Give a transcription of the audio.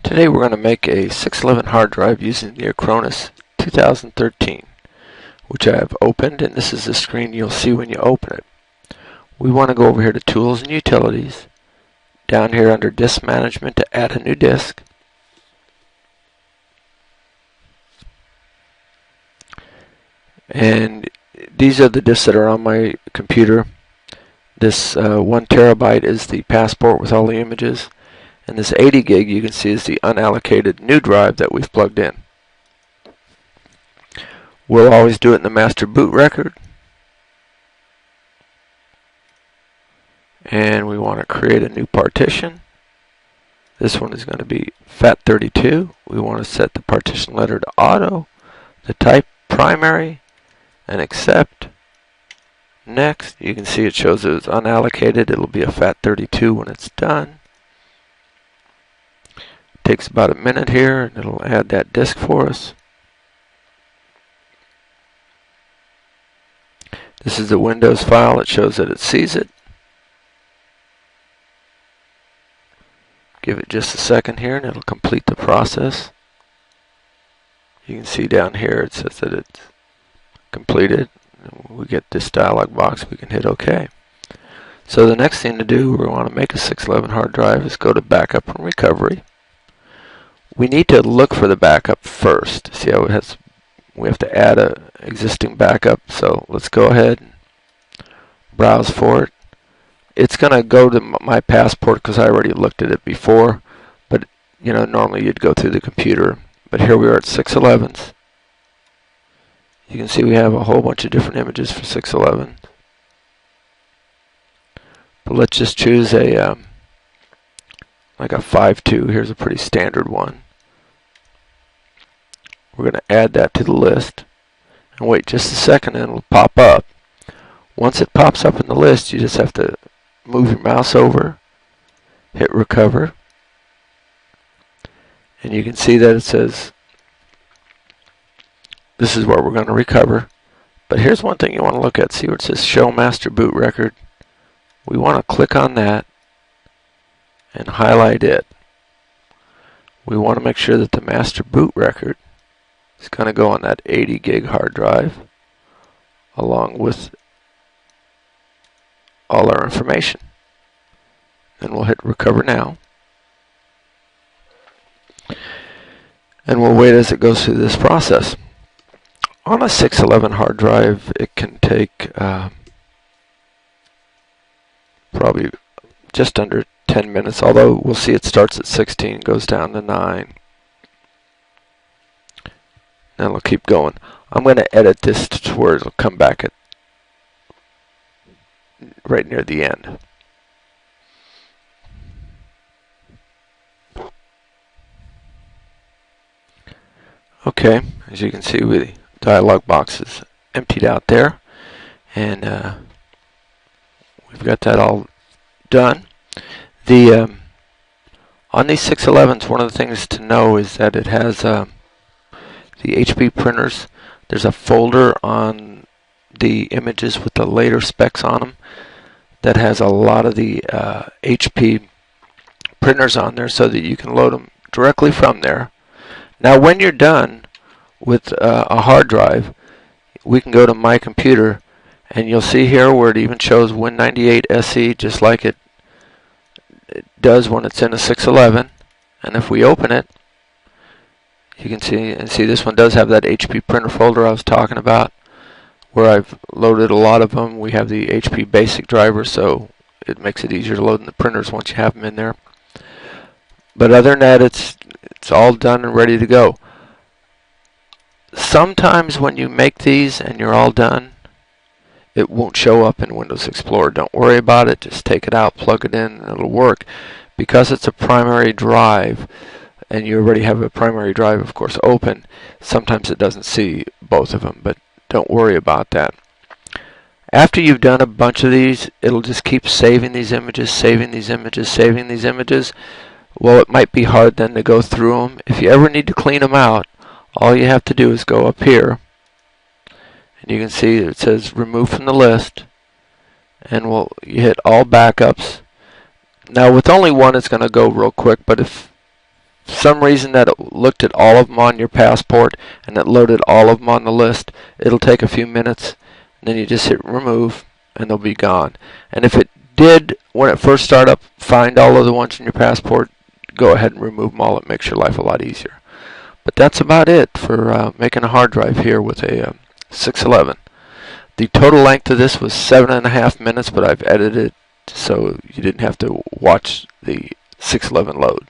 Today we're going to make a 611 hard drive using the Acronis 2013, which I have opened, and this is the screen you'll see when you open it. We want to go over here to Tools and Utilities, down here under Disk Management to add a new disk. And these are the disks that are on my computer. This 1 terabyte is the passport with all the images. And this 80 gig you can see is the unallocated new drive that we've plugged in. We'll always do it in the master boot record. And we want to create a new partition. This one is going to be FAT32. We want to set the partition letter to auto, the type primary, and accept. Next, you can see it shows it was unallocated. It'll be a FAT32 when it's done. Takes about a minute here, and it'll add that disk for us. This is the Windows file. It shows that it sees it. Give it just a second here, and it'll complete the process. You can see down here it says that it's completed. We get this dialog box. We can hit OK. So the next thing to do, we want to make a 611 hard drive, is go to Backup and Recovery. We need to look for the backup first. See how we have to add an existing backup. So let's go ahead and browse for it. It's going to go to my passport because I already looked at it before. But normally you'd go through the computer. But here we are at 611s. You can see we have a whole bunch of different images for 611. But let's just choose a like a 5.2. Here's a pretty standard one. We're going to add that to the list and wait just a second, and it'll pop up. Once it pops up in the list, you just have to move your mouse over, hit recover, and you can see that it says this is where we're going to recover. But here's one thing you want to look at. See where it says show master boot record? We want to click on that and highlight it. We want to make sure that the master boot record is going to go on that 80 gig hard drive along with all our information. And we'll hit recover now. And we'll wait as it goes through this process. On a 611 hard drive, it can take probably just under 10 minutes, although we'll see it starts at 16, goes down to 9. And it'll keep going. I'm going to edit this to where it'll come back at right near the end. Okay, as you can see, the dialog box is emptied out there, and we've got that all done. On these 611s, one of the things to know is that it has the HP printers. There's a folder on the images with the later specs on them that has a lot of the HP printers on there so that you can load them directly from there. Now when you're done with a hard drive, we can go to My Computer, and you'll see here where it even shows Win98 SE just like it does when it's in a 611. And if we open it, you can see this one does have that HP printer folder I was talking about, where I've loaded a lot of them. We have the HP basic driver, so it makes it easier to load in the printers once you have them in there. But other than that, it's all done and ready to go. Sometimes when you make these and you're all done, it won't show up in Windows Explorer. Don't worry about it. Just take it out, plug it in, and it'll work. Because it's a primary drive, and you already have a primary drive, of course, open, sometimes it doesn't see both of them, but don't worry about that. After you've done a bunch of these, it'll just keep saving these images, saving these images, saving these images. Well, it might be hard then to go through them. If you ever need to clean them out, all you have to do is go up here, and you can see it says remove from the list, and you hit all backups. Now with only one, it's going to go real quick, but if some reason that it looked at all of them on your passport and it loaded all of them on the list, it'll take a few minutes, and then you just hit remove, and they'll be gone. And if it did, when it first started up, find all of the ones in your passport, go ahead and remove them all. It makes your life a lot easier. But that's about it for making a hard drive here with a 611. The total length of this was 7.5 minutes, but I've edited it so you didn't have to watch the 611 load.